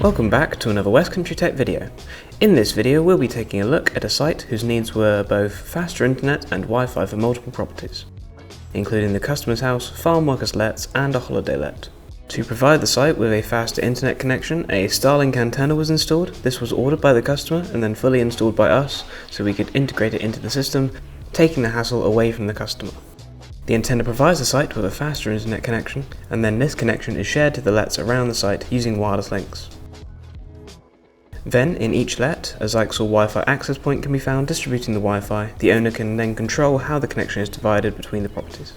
Welcome back to another West Country Tech video. In this video we'll be taking a look at a site whose needs were both faster internet and Wi-Fi for multiple properties, including the customer's house, farm workers lets and a holiday let. To provide the site with a faster internet connection, a Starlink antenna was installed. This was ordered by the customer and then fully installed by us so we could integrate it into the system, taking the hassle away from the customer. The antenna provides the site with a faster internet connection, and then this connection is shared to the lets around the site using wireless links. Then, in each let, a zyxel Wi-Fi access point can be found distributing the Wi-Fi. The owner can then control how the connection is divided between the properties.